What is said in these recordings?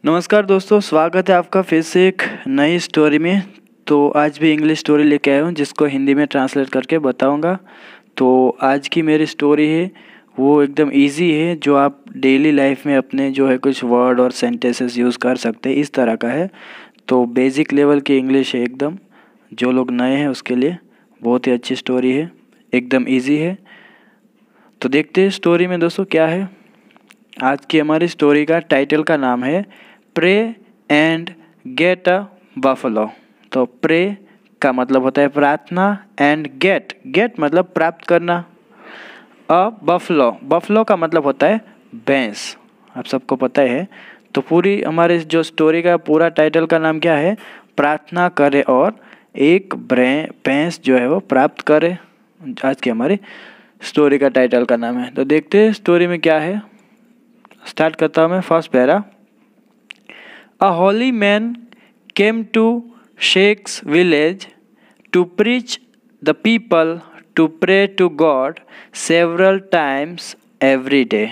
नमस्कार दोस्तों, स्वागत है आपका फिर से एक नई स्टोरी में। तो आज भी इंग्लिश स्टोरी लेके आया हूँ जिसको हिंदी में ट्रांसलेट करके बताऊँगा। तो आज की मेरी स्टोरी है वो एकदम इजी है, जो आप डेली लाइफ में अपने जो है कुछ वर्ड और सेंटेंसेस यूज़ कर सकते हैं, इस तरह का है। तो बेसिक लेवल की इंग्लिश है एकदम, जो लोग नए हैं उसके लिए बहुत ही अच्छी स्टोरी है, एकदम ईजी है। तो देखते हैं स्टोरी में दोस्तों क्या है। आज की हमारी स्टोरी का टाइटल का नाम है pray and get a buffalo. तो प्रे का मतलब होता है प्रार्थना, एंड गेट मतलब प्राप्त करना, अ बफलो का मतलब होता है भैंस, आप सबको पता है। तो पूरी हमारे जो स्टोरी का पूरा टाइटल का नाम क्या है, प्रार्थना करे और एक भैंस जो है वो प्राप्त करे। आज की हमारी स्टोरी का टाइटल का नाम है। तो देखते हैं स्टोरी में क्या है। स्टार्ट करता हूँ मैं first para. A holy man came to Sheikh's village to preach the people to pray to God several times every day.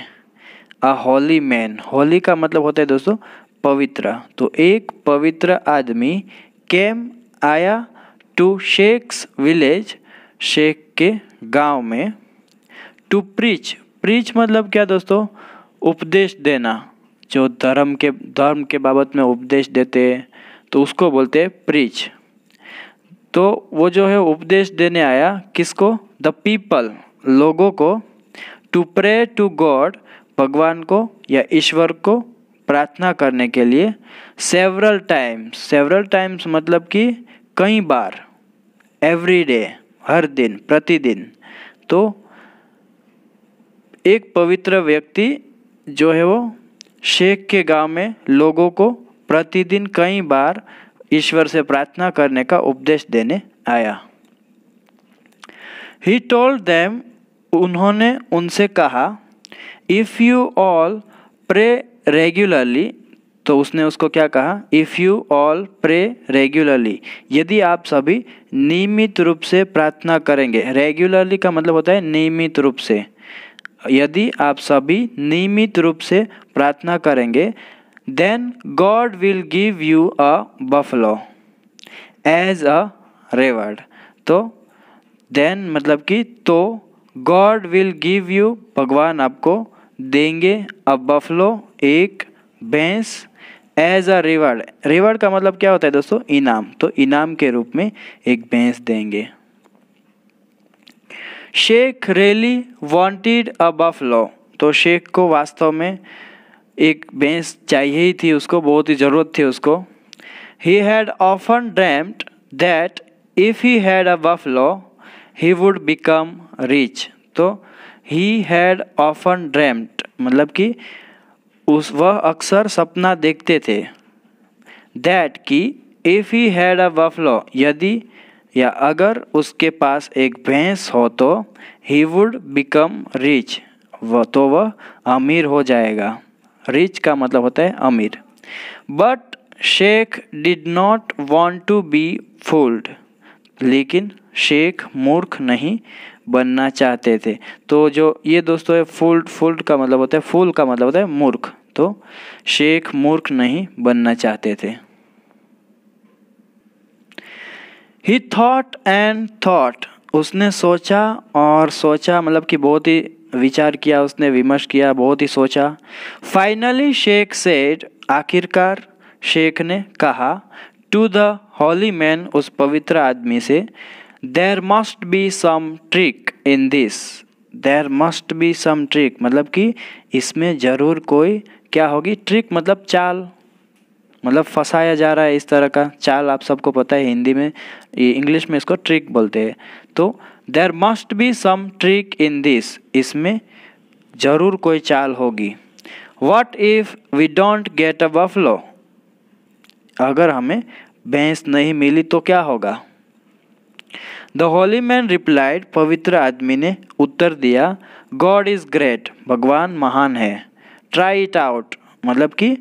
A holy man, holy का मतलब होता है दोस्तों पवित्र। तो एक पवित्र आदमी केम आया टू शेख्स विलेज, शेख के गांव में। टू प्रीच मतलब क्या दोस्तों, उपदेश देना। जो धर्म के बाबत में उपदेश देते हैं तो उसको बोलते हैं प्रीच। तो वो जो है उपदेश देने आया किसको, द पीपल, लोगों को। टू प्रे टू गॉड, भगवान को या ईश्वर को प्रार्थना करने के लिए। सेवरल टाइम्स मतलब कि कई बार। एवरी डे, हर दिन, प्रतिदिन। तो एक पवित्र व्यक्ति जो है वो शेख के गांव में लोगों को प्रतिदिन कई बार ईश्वर से प्रार्थना करने का उपदेश देने आया। He told them, उन्होंने उनसे कहा, if you all pray regularly. तो उसने उसको क्या कहा, if you all pray regularly, यदि आप सभी नियमित रूप से प्रार्थना करेंगे। रेगुलरली का मतलब होता है नियमित रूप से। यदि आप सभी नियमित रूप से प्रार्थना करेंगे, then God will give you a buffalo as a reward. तो देन मतलब कि तो, गॉड विल गिव यू, भगवान आपको देंगे, अ बफलो, एक भैंस, एज अ रिवॉर्ड का मतलब क्या होता है दोस्तों, इनाम। तो इनाम के रूप में एक भैंस देंगे। Sheikh really wanted a buffalo. तो शेख को वास्तव में एक भैंस चाहिए ही थी, उसको बहुत ही ज़रूरत थी उसको। He had often dreamed that if he had a buffalo he would become rich. तो ही हैड ऑफन ड्रीम्ड मतलब कि वह अक्सर सपना देखते थे, दैट कि if he had a buffalo, यदि या अगर उसके पास एक भैंस हो तो ही वुड बिकम रिच, वह अमीर हो जाएगा। रिच का मतलब होता है अमीर। But sheikh did not want to be fooled, लेकिन शेख मूर्ख नहीं बनना चाहते थे। तो जो ये दोस्तों है फूल्ड का मतलब होता है, फूल का मतलब होता है मूर्ख। तो शेख मूर्ख नहीं बनना चाहते थे। ही थॉट एंड थॉट, उसने सोचा और सोचा, मतलब कि बहुत ही विचार किया, उसने विमर्श किया, बहुत ही सोचा। फाइनली शेख सेड, आखिरकार शेख ने कहा, टू द हॉली मैन, उस पवित्र आदमी से, there must be some trick in this. There must be some trick मतलब कि इसमें ज़रूर कोई क्या होगी, ट्रिक मतलब चाल, मतलब फंसाया जा रहा है, इस तरह का चाल। आप सबको पता है हिंदी में, इंग्लिश में इसको ट्रिक बोलते हैं। तो there must be some trick in this, इसमें ज़रूर कोई चाल होगी। What if we don't get a buffalo, अगर हमें भैंस नहीं मिली तो क्या होगा। द होली मैन रिप्लाइड, पवित्र आदमी ने उत्तर दिया, गॉड इज़ ग्रेट, भगवान महान है। ट्राई इट आउट मतलब कि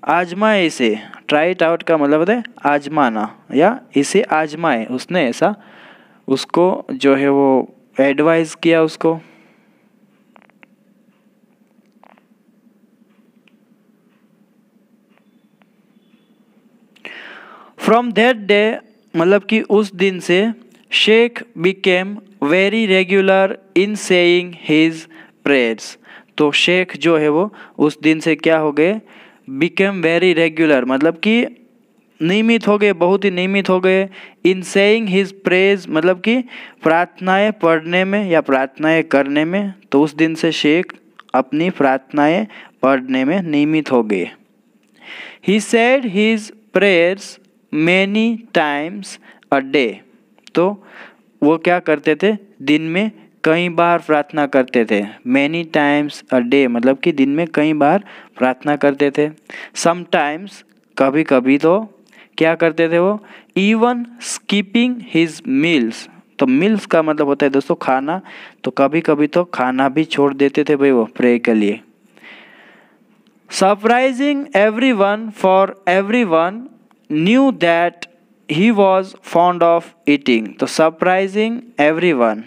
आजमाए इसे। ट्राई इट आउट का मतलब होता है आजमाना या इसे आजमाए। उसने ऐसा उसको जो है वो एडवाइस किया उसको। फ्रॉम दैट डे मतलब कि उस दिन से Sheikh became very regular in saying his prayers. तो शेख जो है वो उस दिन से क्या हो गए, बिकेम वेरी रेगुलर मतलब कि नियमित हो गए, बहुत ही नियमित हो गए। इन सेइंग हिज प्रेज मतलब कि प्रार्थनाएं पढ़ने में या प्रार्थनाएं करने में। तो उस दिन से शेख अपनी प्रार्थनाएं पढ़ने में नियमित हो गए। He said his prayers many times a day. तो वो क्या करते थे, दिन में कई बार प्रार्थना करते थे। मैनी टाइम्स अ डे मतलब कि दिन में कई बार प्रार्थना करते थे। समटाइम्स कभी कभी तो क्या करते थे वो, इवन स्कीपिंग हिज मील्स। तो मील्स का मतलब होता है दोस्तों खाना, तो कभी कभी तो खाना भी छोड़ देते थे भाई वो प्रे के लिए। Surprising everyone for everyone knew that he was fond of eating. तो सरप्राइजिंग एवरीवन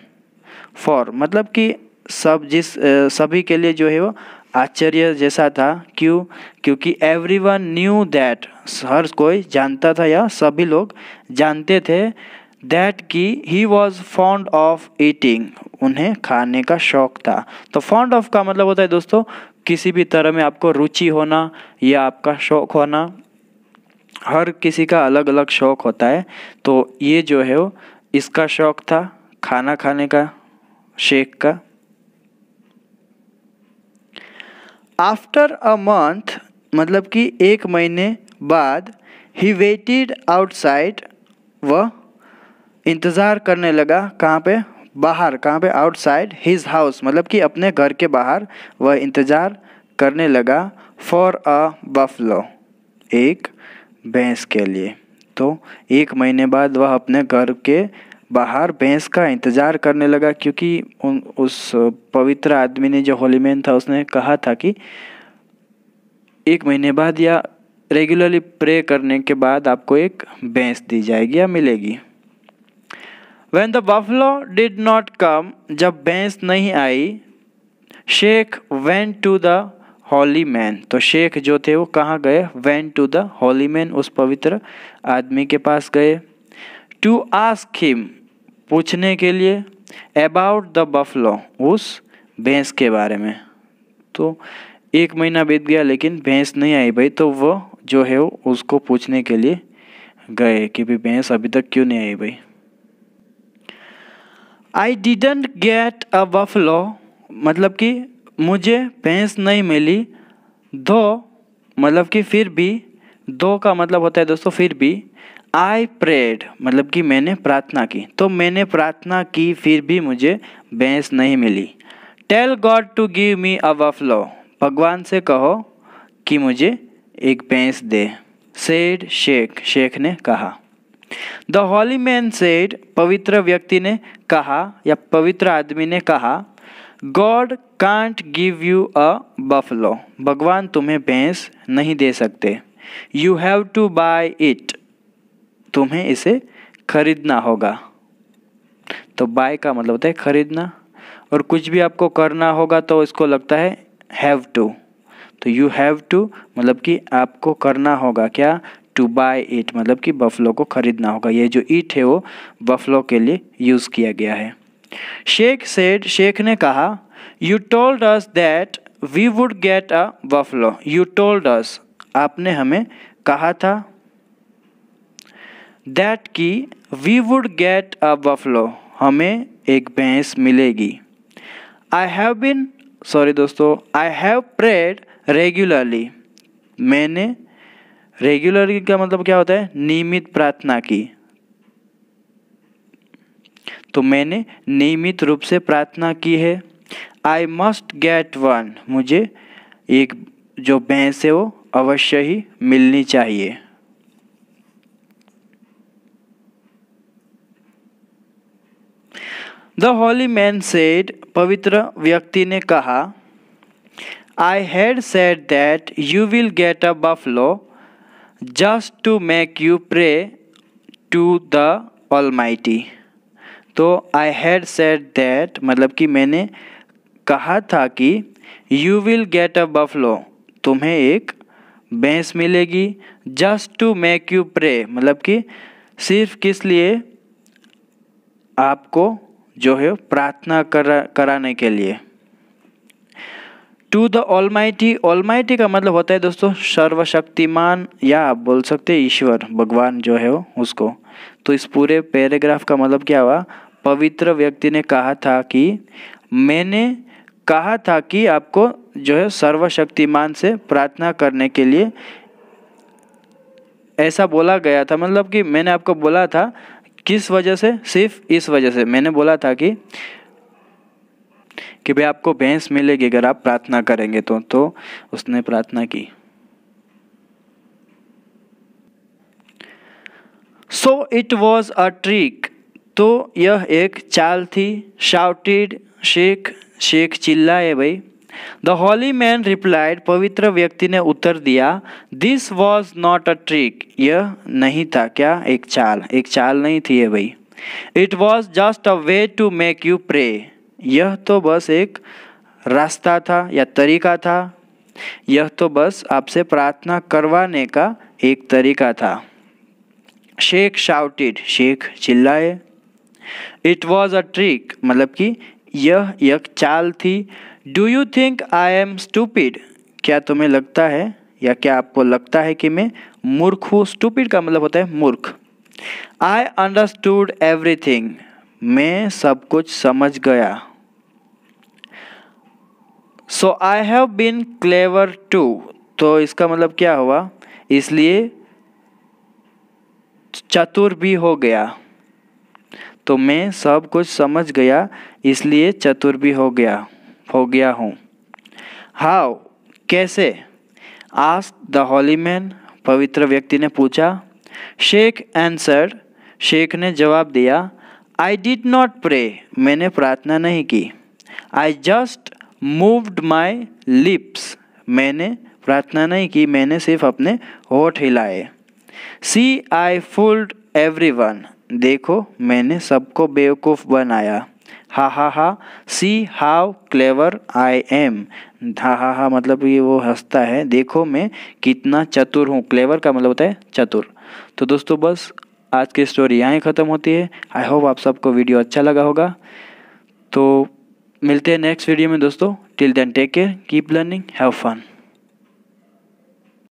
फॉर मतलब कि सभी के लिए जो है वो आश्चर्य जैसा था। क्यों, क्योंकि एवरीवन न्यू दैट हर कोई जानता था या सभी लोग जानते थे, दैट कि he was fond of eating उन्हें खाने का शौक था। तो फॉन्ड ऑफ का मतलब होता है दोस्तों किसी भी तरह में आपको रुचि होना या आपका शौक होना। हर किसी का अलग अलग शौक होता है, तो ये जो है वो इसका शौक था खाना खाने का, शेख का। आफ्टर अ मंथ मतलब कि एक महीने बाद, ही वेटेड आउटसाइड, वह इंतज़ार करने लगा कहाँ पे, बाहर। कहाँ पे, आउटसाइड हिज हाउस मतलब कि अपने घर के बाहर वह इंतज़ार करने लगा। फॉर अ बफलो एक भैंस के लिए। तो एक महीने बाद वह अपने घर के बाहर भैंस का इंतज़ार करने लगा, क्योंकि उस पवित्र आदमी ने जो होली मैन था उसने कहा था कि एक महीने बाद या रेगुलरली प्रे करने के बाद आपको एक भैंस दी जाएगी या मिलेगी। When the buffalo did not come, जब भैंस नहीं आई, Sheikh went to the holy man। तो शेख जो थे वो कहाँ गए, went to the holy man उस पवित्र आदमी के पास गए। To ask him पूछने के लिए, about the buffalo उस भैंस के बारे में। तो एक महीना बीत गया लेकिन भैंस नहीं आई भाई, तो वो जो है वो उसको पूछने के लिए गए कि भाई भैंस अभी तक क्यों नहीं आई भाई। I didn't get a buffalo मतलब कि मुझे भैंस नहीं मिली। दो मतलब कि फिर भी, दो का मतलब होता है दोस्तों फिर भी। आई प्रेड मतलब कि मैंने प्रार्थना की, तो मैंने प्रार्थना की फिर भी मुझे भैंस नहीं मिली। Tell God to give me a buffalo भगवान से कहो कि मुझे एक भैंस दे। सेड शेख शेख ने कहा। द हॉली मैन सेड पवित्र व्यक्ति ने कहा या पवित्र आदमी ने कहा, God can't give you a buffalo भगवान तुम्हें भैंस नहीं दे सकते। You have to buy it तुम्हें इसे खरीदना होगा। तो बाय का मतलब होता है खरीदना, और कुछ भी आपको करना होगा तो इसको लगता है हैव टू। तो यू हैव टू मतलब कि आपको करना होगा क्या, टू बाय इट मतलब कि बफलो को खरीदना होगा। ये जो इट है वो बफलो के लिए यूज़ किया गया है। शेख सेड शेख ने कहा, you told us that we would get a buffalo. You told us आपने हमें कहा था, दैट कि we would get a buffalo हमें एक भैंस मिलेगी। आई हैव बीन सॉरी दोस्तों आई हैव प्रेड रेगुलरली मैंने रेगुलरली का मतलब क्या होता है, नियमित प्रार्थना की। तो मैंने नियमित रूप से प्रार्थना की है। आई मस्ट गेट वन मुझे एक जो भैंस है वो अवश्य ही मिलनी चाहिए। द हॉली मैन सेड पवित्र व्यक्ति ने कहा, I had said that you will get a buffalo just to make you pray to the almighty. तो आई हैड सेड दैट मतलब कि मैंने कहा था कि you will get a buffalo तुम्हें एक भैंस मिलेगी, just to make you pray, मतलब कि सिर्फ किस लिए, आपको जो है प्रार्थना कराने के लिए। टू द ऑलमाइटी, ऑलमाइटी का मतलब होता है दोस्तों सर्वशक्तिमान, या आप बोल सकते हैं ईश्वर, भगवान जो है वो उसको। तो इस पूरे पैराग्राफ का मतलब क्या हुआ, पवित्र व्यक्ति ने कहा था कि मैंने कहा था कि आपको जो है सर्वशक्तिमान से प्रार्थना करने के लिए ऐसा बोला गया था, मतलब कि मैंने आपको बोला था, किस वजह से, सिर्फ इस वजह से मैंने बोला था कि भाई आपको भैंस मिलेगी अगर आप प्रार्थना करेंगे तो उसने प्रार्थना की। So it was a trick, तो यह एक चाल थी। शाउटेड, शेख चिल्लाए भाई। द हॉली मैन रिप्लाइड, पवित्र व्यक्ति ने उत्तर दिया, this was not a trick, यह नहीं था क्या एक चाल नहीं थी ये भाई। It was just a way to make you pray, यह तो बस एक रास्ता था या तरीका था, यह तो बस आपसे प्रार्थना करवाने का एक तरीका था। शेख शाउटेड, शेख चिल्लाए। इट वॉज अ ट्रिक, मतलब कि यह एक चाल थी। Do you think I am stupid, क्या तुम्हें लगता है या क्या आपको लगता है कि मैं मूर्ख हूँ। स्टूपिड का मतलब होता है मूर्ख। आई अंडरस्टूड एवरीथिंग, मैं सब कुछ समझ गया। So I have been clever too, तो इसका मतलब क्या हुआ, इसलिए चतुर भी हो गया। तो मैं सब कुछ समझ गया इसलिए चतुर भी हो गया हूँ। हाउ, कैसे। आस्क्ड द हॉली मैन, पवित्र व्यक्ति ने पूछा। शेख आंसर्ड, शेख ने जवाब दिया, आई डिड नॉट प्रे, मैंने प्रार्थना नहीं की। I just moved my lips, मैंने प्रार्थना नहीं की, मैंने सिर्फ अपने होठ हिलाए। सी आई फूल्ड एवरीवन, देखो मैंने सबको बेवकूफ़ बनाया। हा हा हा, see how clever I am, हा हा हा मतलब ये वो हंसता है, देखो मैं कितना चतुर हूँ। क्लेवर का मतलब होता है चतुर। तो दोस्तों बस आज की स्टोरी यहाँ ही ख़त्म होती है। आई होप आप सबको वीडियो अच्छा लगा होगा। तो मिलते हैं नेक्स्ट वीडियो में दोस्तों। Till then take care, keep learning, have fun.